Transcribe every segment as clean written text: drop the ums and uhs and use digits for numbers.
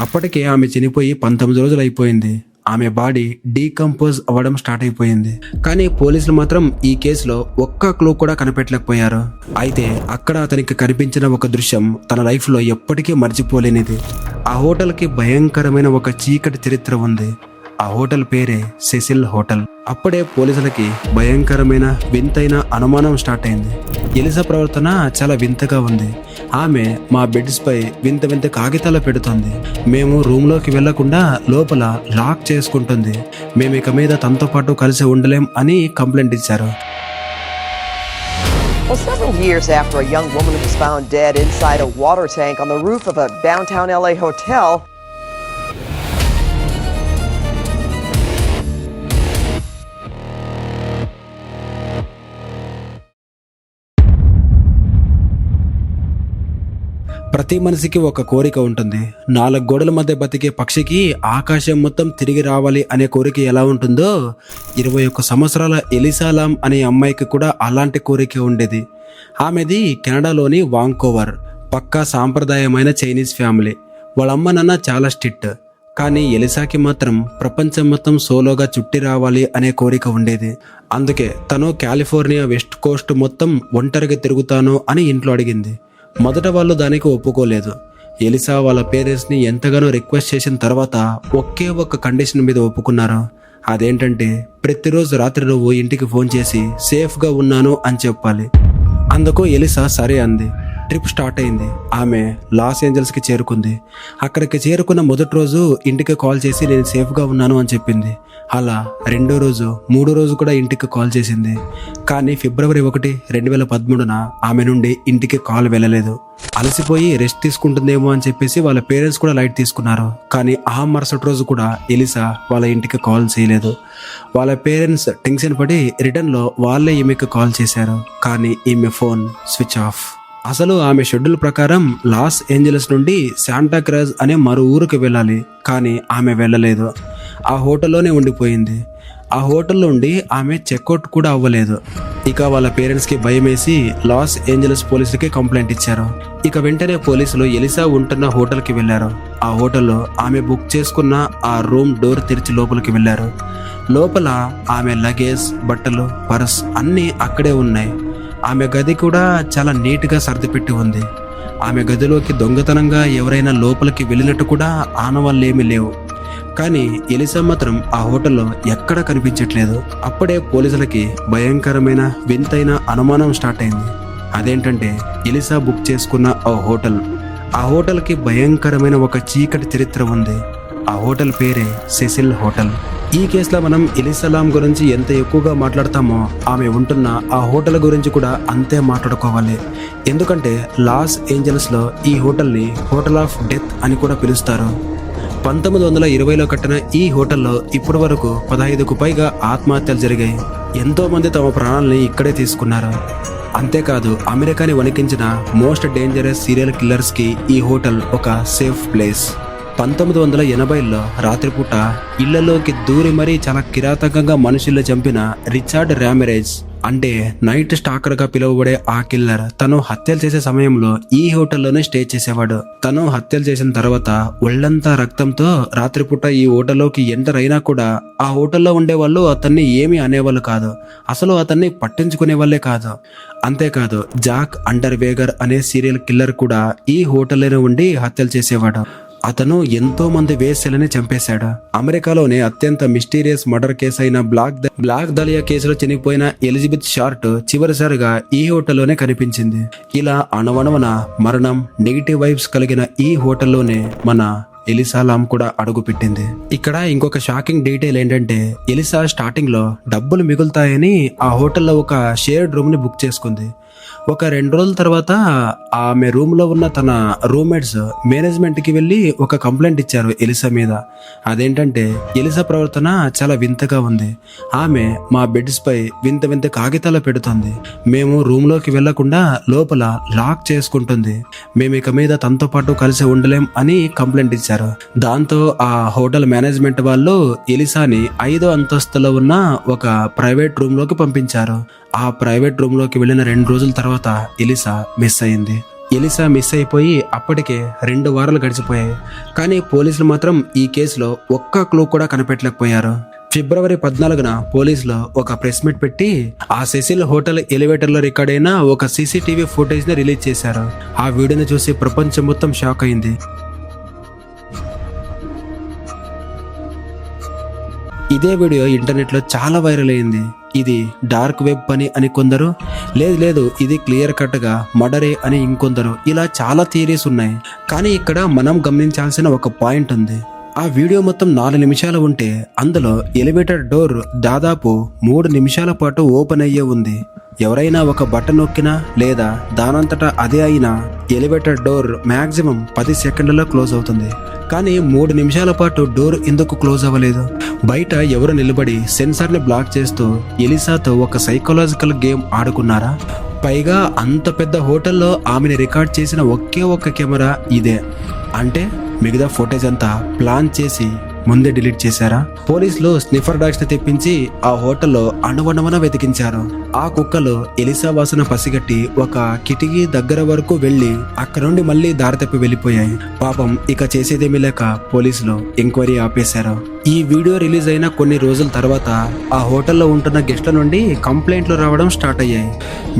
అప్పటికే ఆమె చనిపోయి 19 రోజులు అయిపోయింది. ఆమె బాడీ డీకంపోజ్ అవ్వడం స్టార్ట్ అయిపోయింది. కానీ పోలీసులు మాత్రం ఈ కేసులో ఒక్క క్లూ కూడా కనిపెట్టలేకపోయారు. అయితే అక్కడ అతనికి కనిపించిన ఒక దృశ్యం తన లైఫ్ లో ఎప్పటికీ మర్చిపోలేనిది. ఆ హోటల్ కి భయంకరమైన ఒక చీకటి చరిత్ర ఉంది. ఆ హోటల్ పేరే సెసిల్ హోటల్. అప్పుడే పోలీసులకి భయంకరమైన వింతైన అనుమానం స్టార్ట్ అయింది. ఎలిసా ప్రవర్తన చాలా వింతగా ఉంది. ఆమె మా బెడ్స్ పై వింత వింత కాగితాలు పెడుతుంది. మేము రూమ్ లోకి వెళ్లకుండా లోపల లాక్ చేసుకుంటుంది. మేము ఇక మీద తనతో పాటు కలిసి ఉండలేం అని కంప్లైంట్ ఇచ్చారు. Well, several years after a young woman was found dead inside a water tank on the roof of a downtown LA hotel, ప్రతి మనిషికి ఒక కోరిక ఉంటుంది. 4 గోడల మధ్య బతికే పక్షికి ఆకాశం మొత్తం తిరిగి రావాలి అనే కోరిక ఎలా ఉంటుందో 21 సంవత్సరాల ఎలిసా లామ్ అనే అమ్మాయికి కూడా అలాంటి కోరిక ఉండేది. ఆమెది కెనడాలోని వాంకోవర్. పక్కా సాంప్రదాయమైన చైనీస్ ఫ్యామిలీ. వాళ్ళ అమ్మ నాన్న చాలా స్ట్రిక్ట్. కానీ ఎలిసాకి మాత్రం ప్రపంచం మొత్తం సోలోగా చుట్టి రావాలి అనే కోరిక ఉండేది. అందుకే తను కాలిఫోర్నియా వెస్ట్ కోస్ట్ మొత్తం ఒంటరిగా తిరుగుతాను అని ఇంట్లో అడిగింది. మొదట వాళ్ళు దానికి ఒప్పుకోలేదు. ఎలిసా వాళ్ళ పేరెంట్స్ ని ఎంతగానో రిక్వెస్ట్ చేసిన తర్వాత ఒకే ఒక్క కండిషన్ మీద ఒప్పుకున్నారు. అదేంటంటే ప్రతిరోజు రాత్రి నువ్వు ఇంటికి ఫోన్ చేసి సేఫ్ గా ఉన్నాను అని చెప్పాలి. అందుకు ఎలిసా సరే అంది. ట్రిప్ స్టార్ట్ అయింది. ఆమె లాస్ ఏంజల్స్ కి చేరుకుంది. అక్కడికి చేరుకున్న మొదటి రోజు ఇంటికి కాల్ చేసి నేను సేఫ్ గా ఉన్నాను అని చెప్పింది. అలా 2వ రోజు 3వ రోజు కూడా ఇంటికి కాల్ చేసింది. కానీ ఫిబ్రవరి 1, 2013 ఆమె నుండి ఇంటికి కాల్ వెళ్ళలేదు. అలసిపోయి రెస్ట్ తీసుకుంటుందేమో అని చెప్పేసి వాళ్ళ పేరెంట్స్ కూడా లైట్ తీసుకున్నారు. కానీ ఆ మరుసటి రోజు కూడా ఎలిసా వాళ్ళ ఇంటికి కాల్ చేయలేదు. వాళ్ళ పేరెంట్స్ టెన్షన్ పడి రిటర్న్ లో వాళ్ళే ఈమెకు కాల్ చేశారు. కానీ ఈమె ఫోన్ స్విచ్ ఆఫ్. అసలు ఆమె షెడ్యూల్ ప్రకారం లాస్ ఏంజలస్ నుండి శాంటా క్రజ్ అనే మరో ఊరికి వెళ్ళాలి. కానీ ఆమె వెళ్ళలేదు. ఆ హోటల్లోనే ఉండిపోయింది. ఆ హోటల్లో ఉండి ఆమె చెక్అవుట్ కూడా అవ్వలేదు. ఇక వాళ్ళ పేరెంట్స్కి భయం వేసి లాస్ ఏంజలస్ పోలీసులకి కంప్లైంట్ ఇచ్చారు. ఇక వెంటనే పోలీసులు ఎలిసా ఉంటున్న హోటల్కి వెళ్ళారు. ఆ హోటల్లో ఆమె బుక్ చేసుకున్న ఆ రూమ్ డోర్ తెరిచి లోపలికి వెళ్ళారు. లోపల ఆమె లగేజ్, బట్టలు, పర్స్ అన్నీ అక్కడే ఉన్నాయి. ఆమె గది కూడా చాలా నీట్గా సర్దిపెట్టి ఉంది. ఆమె గదిలోకి దొంగతనంగా ఎవరైనా లోపలికి వెళ్ళినట్టు కూడా ఆనవాళ్ళేమీ లేవు. కానీ ఎలిసా మాత్రం ఆ హోటల్లో ఎక్కడా కనిపించట్లేదు. అప్పుడే పోలీసులకి భయంకరమైన వింతైన అనుమానం స్టార్ట్ అయింది. అదేంటంటే ఎలిసా బుక్ చేసుకున్న ఆ హోటల్కి భయంకరమైన ఒక చీకటి చరిత్ర ఉంది. ఆ హోటల్ పేరే సెసిల్ హోటల్. ఈ కేసులో మనం ఎలిసా లామ్ గురించి ఎంత ఎక్కువగా మాట్లాడతామో ఆమె ఉంటున్న ఆ హోటల్ గురించి కూడా అంతే మాట్లాడుకోవాలి. ఎందుకంటే లాస్ ఏంజలస్ లో ఈ హోటల్ని హోటల్ ఆఫ్ డెత్ అని కూడా పిలుస్తారు. 1920లో కట్టిన ఈ హోటల్లో ఇప్పటి వరకు 15కు పైగా ఆత్మహత్యలు జరిగాయి. ఎంతో మంది తమ ప్రాణాలని ఇక్కడే తీసుకున్నారు. అంతేకాదు అమెరికాని వణికించిన మోస్ట్ డేంజరస్ సీరియల్ కిల్లర్స్ కి ఈ హోటల్ ఒక సేఫ్ ప్లేస్. 1980లో రాత్రిపూట ఇళ్లలోకి దూరి మరీ చాలా కిరాతకంగా మనుషుల్ని చంపిన రిచార్డ్ రామిరేజ్ అంటే నైట్ స్టాకర్ గా పిలువబడే ఆ కిల్లర్ తను హత్యలు చేసే సమయంలో ఈ హోటల్లోనే స్టే చేసేవాడు. తను హత్యలు చేసిన తర్వాత ఒళ్ళంతా రక్తంతో రాత్రిపూట ఈ హోటల్లోకి ఎంటర్ అయినా కూడా ఆ హోటల్లో ఉండే వాళ్ళు అతన్ని ఏమీ అనేవాళ్ళు కాదు. అసలు అతన్ని పట్టించుకునే వాళ్ళే కాదు. అంతేకాదు జాక్ అండర్ వేగర్ అనే సీరియల్ కిల్లర్ కూడా ఈ హోటల్లోనే ఉండి హత్యలు చేసేవాడు. అతను ఎంతో మంది వేశ్యలని చంపేశాడు. అమెరికాలోనే అత్యంత మిస్టీరియస్ మర్డర్ కేసు అయిన బ్లాక్ దలియా కేసులో చనిపోయిన ఎలిజబెత్ షార్ట్ చివరిసారిగా ఈ హోటల్లోనే కనిపించింది. ఇలా అణవణవన మరణం, నెగిటివ్ వైబ్స్ కలిగిన ఈ హోటల్లోనే మన ఎలిసా లామ్ కూడా అడుగు పెట్టింది. ఇక్కడ ఇంకొక షాకింగ్ డీటెయిల్ ఏంటంటే ఎలిసా స్టార్టింగ్ లో డబ్బులు మిగులుతాయని ఆ హోటల్లో ఒక షేర్డ్ రూమ్ ని బుక్ చేసుకుంది. ఒక 2 రోజుల తర్వాత ఆమె రూమ్ లో ఉన్న తన రూమ్మేట్స్ మేనేజ్మెంట్ కి వెళ్ళి ఒక కంప్లైంట్ ఇచ్చారు ఎలిసా మీద. అదేంటంటే ఎలిసా ప్రవర్తన చాలా వింతగా ఉంది. ఆమె మా బెడ్స్ పై వింత వింత కాగితాలు పెడుతుంది. మేము రూమ్ లోకి వెళ్లకుండా లోపల లాక్ చేసుకుంటుంది. మేము ఇక మీద తనతో పాటు కలిసి ఉండలేం అని కంప్లైంట్ ఇచ్చారు. దాంతో ఆ హోటల్ మేనేజ్మెంట్ వాళ్ళు ఎలిసాని 5వ అంతస్తులో ఉన్న ఒక ప్రైవేట్ రూమ్ లోకి పంపించారు. ఆ ప్రైవేట్ రూమ్ లోకి వెళ్ళిన 2 రోజుల తర్వాత ఎలిసా మిస్ అయింది. ఎలిసా మిస్ అయిపోయి అప్పటికే 2 వారాలు గడిచిపోయాయి. కానీ పోలీసులు మాత్రం ఈ కేసులో ఒక్క క్లూ కూడా కనిపెట్టలేకపోయారు. ఫిబ్రవరి 14న పోలీసులు ఒక ప్రెస్ మీట్ పెట్టి ఆ సెసిల్ హోటల్ ఎలివేటర్లో రికార్డ్ అయిన ఒక సీసీటీవీ ఫుటేజ్ ని రిలీజ్ చేశారు. ఆ వీడియోని చూసి ప్రపంచం మొత్తం షాక్ అయింది. ఇదే వీడియో ఇంటర్నెట్లో చాలా వైరల్ అయింది. ఇది డార్క్ వెబ్ పని అని కొందరు, లేదు ఇది క్లియర్ కట్గా మర్డరే అని ఇంకొందరు, ఇలా చాలా థియరీస్ ఉన్నాయి. కానీ ఇక్కడ మనం గమనించాల్సిన ఒక పాయింట్ ఉంది. ఆ వీడియో మొత్తం 4 నిమిషాలు ఉంటే అందులో ఎలివేటర్ డోర్ దాదాపు 3 నిమిషాల పాటు ఓపెన్ అయ్యే ఉంది. ఎవరైనా ఒక బటన్ నొక్కినా లేదా దానంతటా అదే అయినా ఎలివేటర్ డోర్ మ్యాక్సిమం 10 సెకండ్లలో క్లోజ్ అవుతుంది. కానీ 3 నిమిషాల పాటు డోర్ ఎందుకు క్లోజ్ అవ్వలేదు? బయట ఎవరు నిలబడి సెన్సార్ని బ్లాక్ చేస్తూ ఎలిసాతో ఒక సైకలాజికల్ గేమ్ ఆడుకున్నారా? పైగా అంత పెద్ద హోటల్లో ఆమెని రికార్డ్ చేసిన ఒకే ఒక్క కెమెరా ఇదే అంటే మిగతా ఫుటేజ్ అంతా ప్లాన్ చేసి ముందే డిలీట్ చేశారా? పోలీసులు స్నిఫర్ డాగ్స్ ని తెప్పించి ఆ హోటల్లో అణువణువున వెతికించారు. ఆ కుక్కలు ఎలిసా వాసన పసిగట్టి ఒక కిటికీ దగ్గర వరకు వెళ్లి అక్కడ నుండి మళ్ళీ దారి తప్పి వెళ్లిపోయాయి. పాపం ఇక చేసేదేమీ లేక పోలీసులు ఎంక్వైరీ ఆపేశారు. ఈ వీడియో రిలీజ్ అయిన కొన్ని రోజుల తర్వాత ఆ హోటల్లో ఉంటున్న గెస్ట్ల నుండి కంప్లైంట్లు రావడం స్టార్ట్ అయ్యాయి.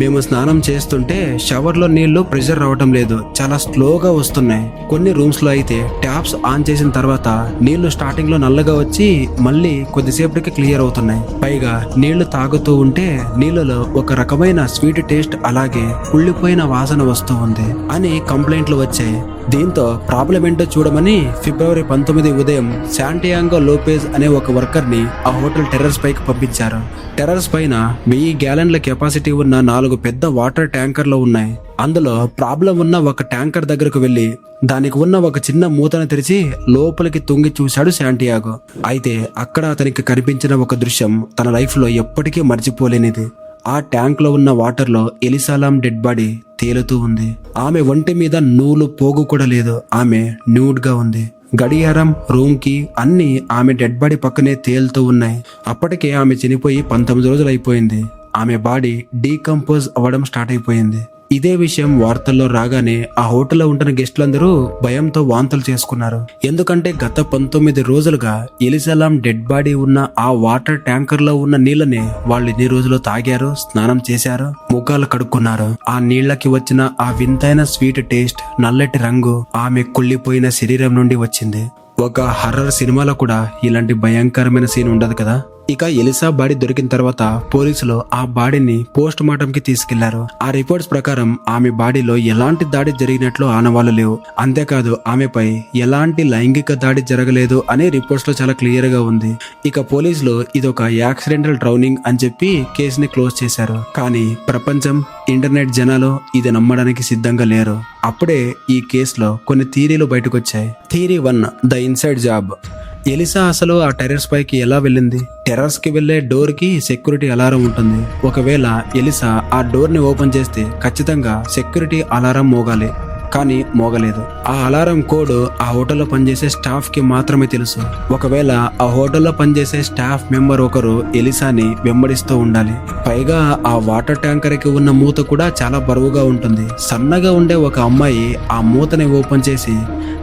మేము స్నానం చేస్తుంటే షవర్లో నీళ్లు ప్రెషర్ రావడం లేదు, చాలా స్లోగా వస్తున్నాయి. కొన్ని రూమ్స్ లో అయితే ట్యాప్స్ ఆన్ చేసిన తర్వాత నీళ్లు స్టార్టింగ్ లో నల్లగా వచ్చి మళ్ళీ కొద్దిసేపటికి క్లియర్ అవుతున్నాయి. పైగా నీళ్లు తాగుతూ ఉంటే నీళ్లలో ఒక రకమైన స్వీట్ టేస్ట్ అలాగే కుళ్ళిపోయిన వాసన వస్తూ ఉంది అని కంప్లైంట్లు వచ్చాయి. దీంతో ప్రాబ్లం ఏంటో చూడమని ఫిబ్రవరి 19 ఉదయం శాంటియాంగో లోపేజ్ అనే ఒక వర్కర్ ని ఆ హోటల్ టెర్రస్ పైకి పంపించారు. టెర్రస్ పైన 1000 గ్యాలన్ల కెపాసిటీ ఉన్న 4 పెద్ద వాటర్ ట్యాంకర్లు ఉన్నాయి. అందులో ప్రాబ్లం ఉన్న ఒక ట్యాంకర్ దగ్గరకు వెళ్లి దానికి ఉన్న ఒక చిన్న మూతను తెరిచి లోపలికి తొంగి చూశాడు శాంటియాగో. అయితే అక్కడ అతనికి కనిపించిన ఒక దృశ్యం తన లైఫ్ లో ఎప్పటికీ మర్చిపోలేనిది. ఆ ట్యాంక్ లో ఉన్న వాటర్ లో ఎలిసాలాం డెడ్ బాడీ తేలుతూ ఉంది. ఆమె ఒంటి మీద నూలు పోగు కూడా లేదు. ఆమె న్యూడ్ గా ఉంది. గడియారం, రూమ్ కి అన్ని ఆమె డెడ్ బాడీ పక్కనే తేలుతూ ఉన్నాయి. అప్పటికే ఆమె చనిపోయి 19 రోజులు అయిపోయింది. ఆమె బాడీ డీకంపోజ్ అవ్వడం స్టార్ట్ అయిపోయింది. ఇదే విషయం వార్తల్లో రాగానే ఆ హోటల్లో ఉంటున్న గెస్టులందరూ భయంతో వాంతులు చేసుకున్నారు. ఎందుకంటే గత 19 రోజులుగా ఎలిసాలాం డెడ్ బాడీ ఉన్న ఆ వాటర్ ట్యాంకర్ లో ఉన్న నీళ్ళని వాళ్ళు ఇన్ని రోజులు తాగారు, స్నానం చేశారు, ముఖాలు కడుక్కున్నారు. ఆ నీళ్లకి వచ్చిన ఆ వింతైన స్వీట్ టేస్ట్, నల్లటి రంగు ఆమె కుళ్ళిపోయిన శరీరం నుండి వచ్చింది. ఒక హర్రర్ సినిమాలో కూడా ఇలాంటి భయంకరమైన సీన్ ఉండదు కదా. ఇక ఎలిసా బాడీ దొరికిన తర్వాత పోలీసులు ఆ బాడీని పోస్ట్ మార్టం కి తీసుకెళ్లారు. ఆ రిపోర్ట్స్ ప్రకారం ఆమె బాడీలో ఎలాంటి దాడి జరిగినట్లు ఆనవాళ్లు లేవు. అంతేకాదు ఆమెపై ఎలాంటి లైంగిక దాడి జరగలేదు అనే రిపోర్ట్స్ లో చాలా క్లియర్ గా ఉంది. ఇక పోలీసులు ఇదొక యాక్సిడెంటల్ డ్రౌనింగ్ అని చెప్పి కేసుని క్లోజ్ చేశారు. కానీ ప్రపంచం, ఇంటర్నెట్ జనాలు ఇది నమ్మడానికి సిద్ధంగా లేరు. అప్పుడే ఈ కేసులో కొన్ని థియరీలు బయటకు వచ్చాయి. Theory 1, the inside job. ELISA అసలు ఆ టెర్రస్ పైకి ఎలా వెళ్ళింది? టెర్రస్ కి వెళ్లే డోర్ కి సెక్యూరిటీ అలారం ఉంటుంది. ఒకవేళ ఎలిసా ఆ డోర్ ని ఓపెన్ చేస్తే ఖచ్చితంగా సెక్యూరిటీ అలారం మోగాలి. కానీ మోగలేదు. ఆ అలారం కోడ్ ఆ హోటల్లో పనిచేసే స్టాఫ్ కి మాత్రమే తెలుసు. ఒకవేళ ఆ హోటల్లో పనిచేసే స్టాఫ్ మెంబర్ ఒకరు ఎలిసాని వెంబడిస్తూ ఉండాలి. పైగా ఆ వాటర్ ట్యాంకర్ కి ఉన్న మూత కూడా చాలా బరువుగా ఉంటుంది. సన్నగా ఉండే ఒక అమ్మాయి ఆ మూతని ఓపెన్ చేసి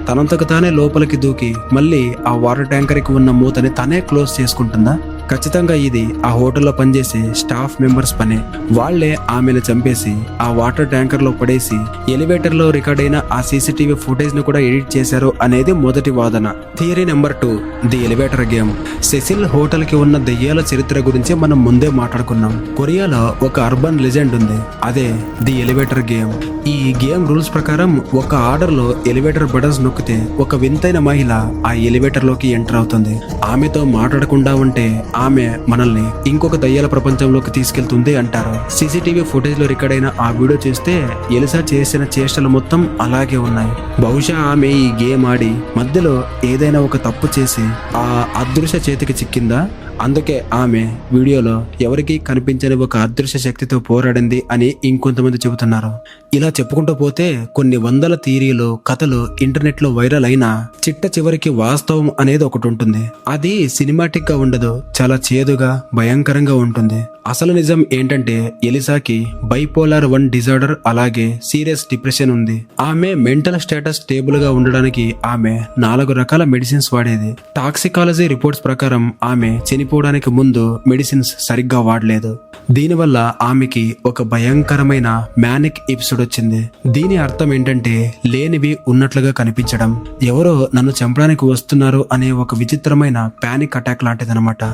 తనంతకు తానే లోపలికి దూకి మళ్ళీ ఆ వాటర్ ట్యాంకర్ కి ఉన్న మూతని తనే క్లోజ్ చేసుకుంటుందా? ఖచ్చితంగా ఇది ఆ హోటల్లో పనిచేసే స్టాఫ్ మెంబర్స్ పనే. వాళ్లే ఆమెను చంపేసి ఆ వాటర్ ట్యాంకర్ లో పడేసి ఎలివేటర్ లో రికార్డ్ అయిన ఆ సీసీటీవీ ఫుటేజ్ ను కూడా ఎడిట్ చేశారు అనేది మొదటి వాదన. Theory number 2, the elevator game. Cecil hotel కి ఉన్న దెయ్యాల చరిత్ర గురించి మనం ముందే మాట్లాడుకున్నాం. కొరియాలో ఒక అర్బన్ లెజెండ్ ఉంది, అదే ది ఎలివేటర్ గేమ్. ఈ గేమ్ రూల్స్ ప్రకారం ఒక ఆర్డర్ లో ఎలివేటర్ బటన్స్ నొక్కితే ఒక వింతైన మహిళ ఆ ఎలివేటర్ లోకి ఎంటర్ అవుతుంది. ఆమెతో మాట్లాడకుండా ఉంటే ఆమె మనల్ని ఇంకొక దయ్యాల ప్రపంచంలోకి తీసుకెళ్తుంది అంటారు. సీసీటీవీ ఫుటేజ్ లో రికార్డ్ అయిన ఆ వీడియో చూస్తే ఎలిసా చేసిన చేష్టలు మొత్తం అలాగే ఉన్నాయి. బహుశా ఆమె ఈ గేమ్ ఆడి మధ్యలో ఏదైనా ఒక తప్పు చేసి ఆ అదృశ్య చేతికి చిక్కిందా? అందుకే ఆమె వీడియోలో ఎవరికీ కనిపించని ఒక అదృశ్య శక్తితో పోరాడింది అని ఇంకొంతమంది చెబుతున్నారు. ఇలా చెప్పుకుంటూ పోతే కొన్ని వందల థియరీలు, కథలు ఇంటర్నెట్ లో వైరల్ అయినా చిట్ట చివరికి వాస్తవం అనేది ఒకటి ఉంటుంది. అది సినిమాటిక్ గా ఉండదు, చాలా చేదుగా భయంకరంగా ఉంటుంది. అసలు నిజం ఏంటంటే ఎలిసాకి బైపోలార్ 1 డిజార్డర్ అలాగే సీరియస్ డిప్రెషన్ ఉంది. ఆమె మెంటల్ స్టేటస్ స్టేబుల్ గా ఉండడానికి ఆమె 4 రకాల మెడిసిన్స్ వాడేది. టాక్సికాలజీ రిపోర్ట్స్ ప్రకారం ఆమె చనిపోవడానికి ముందు మెడిసిన్స్ సరిగ్గా వాడలేదు. దీనివల్ల ఆమెకి ఒక భయంకరమైన మ్యానిక్ ఎపిసోడ్ వచ్చింది. దీని అర్థం ఏంటంటే లేనివి ఉన్నట్లుగా కనిపించడం, ఎవరో నన్ను చంపడానికి వస్తున్నారు అనే ఒక విచిత్రమైన పానిక్ అటాక్ లాంటిదన్నమాట.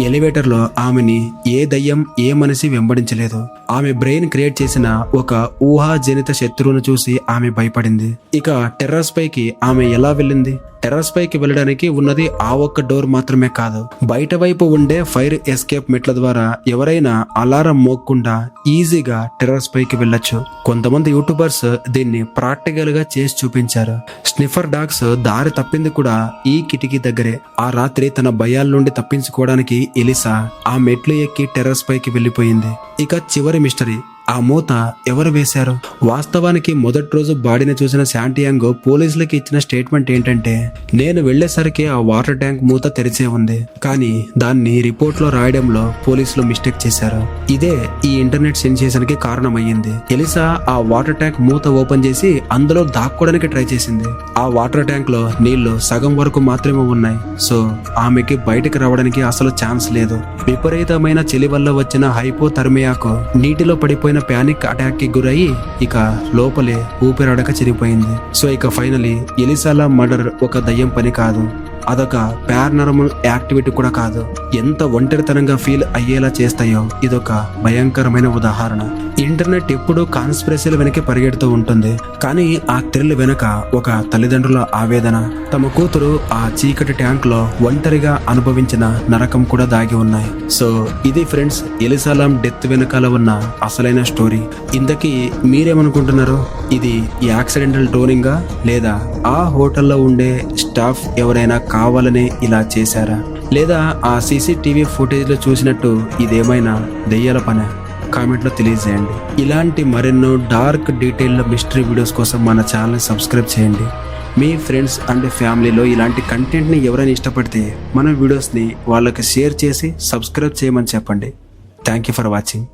ఎలివేటర్ లో ఆమెని ఏ దయ్యం ఏ మనిషి వెంబడించలేదు. ఆమె బ్రెయిన్ క్రియేట్ చేసిన ఒక ఊహాజనిత శత్రువును చూసి ఆమె భయపడింది. ఇక టెర్రస్ పైకి ఆమె ఎలా వెళ్ళింది? టెర్రస్ పైకి వెళ్ళడానికి ఉన్నది ఆ ఒక్క డోర్ మాత్రమే కాదు, బయట వైపు ఉండే ఫైర్ ఎస్కేప్ మెట్ల ద్వారా ఎవరైనా అలారం మోగకుండా ఈజీగా టెర్రస్ పైకి వెళ్ళొచ్చు. కొంతమంది యూట్యూబర్స్ దీన్ని ప్రాక్టికల్ గా చేసి చూపించారు. స్నిఫర్ డాగ్స్ దారి తప్పింది కూడా ఈ కిటికీ దగ్గరే. ఆ రాత్రి తన భయాల నుండి తప్పించుకోవడానికి ఎలిసా ఆ మెట్లు ఎక్కి టెర్రస్ పైకి వెళ్ళిపోయింది. ఇక చివరి మిస్టరీ, ఆ మూత ఎవరు వేశారు? వాస్తవానికి మొదటి రోజు బాడీని చూసిన శాంటియాంగో పోలీసులకి ఇచ్చిన స్టేట్మెంట్ ఏంటంటే, నేను వెళ్లేసరికి ఆ వాటర్ ట్యాంక్ మూత తెరిచే ఉంది, కానీ దాన్ని రిపోర్ట్ లో రాయడంలో పోలీసులు మిస్టేక్ చేశారు. ఇదే ఈ ఇంటర్నెట్ సెన్సేషన్ కి కారణమయ్యింది. ఎలిసా ఆ వాటర్ ట్యాంక్ మూత ఓపెన్ చేసి అందులో దాక్కోవడానికి ట్రై చేసింది. ఆ వాటర్ ట్యాంక్ లో నీళ్లు సగం వరకు మాత్రమే ఉన్నాయి. సో ఆమెకి బయటకు రావడానికి అసలు ఛాన్స్ లేదు. విపరీతమైన చలి వల్ల వచ్చిన హైపోథర్మియాకు నీటిలో పడిపోయిన ప్యానిక్ అటాక్ కి గురయ్యి ఇక లోపలే ఊపిరాడక చనిపోయింది. సో ఇక ఫైనలీ ఎలిసాల మర్డర్ ఒక దయ్యం పని కాదు, అదొక పారానార్మల్ యాక్టివిటీ కూడా కాదు. ఎంత ఒంటరితనంగా ఫీల్ అయ్యేలా చేస్తాయో ఇదొక భయంకరమైన ఉదాహరణ. ఇంటర్నెట్ ఎప్పుడూ కాన్స్పిరసీల వెనక పరిగెడుతూ ఉంటుంది, కానీ ఆ థ్రిల్ వెనక ఒక తల్లిదండ్రుల ఆవేదన, తమ కూతురు ఆ చీకటి ట్యాంక్ లో ఒంటరిగా అనుభవించిన నరకం కూడా దాగి ఉన్నాయి. సో ఇది ఫ్రెండ్స్ ఎలిసాలాం డెత్ వెనకాల ఉన్న అసలైన స్టోరీ. ఇంతకీ మీరేమనుకుంటున్నారు? ఇది యాక్సిడెంటల్ డ్రోనింగా లేదా ఆ హోటల్లో ఉండే స్టాఫ్ ఎవరైనా కావాలనే ఇలా చేశారా? లేదా ఆ సీసీటీవీ ఫుటేజ్ లో చూసినట్టు ఇదేమైనా దెయ్యాల పనే? కామెంట్లో తెలియజేయండి. ఇలాంటి మరెన్నో డార్క్ డీటెయిల్ మిస్టరీ వీడియోస్ కోసం మన ఛానల్ సబ్స్క్రైబ్ చేయండి. మీ ఫ్రెండ్స్ అండ్ ఫ్యామిలీలో ఇలాంటి కంటెంట్ని ఎవరైనా ఇష్టపడితే మన వీడియోస్ని వాళ్ళకి షేర్ చేసి సబ్స్క్రైబ్ చేయమని చెప్పండి. Thank you for watching.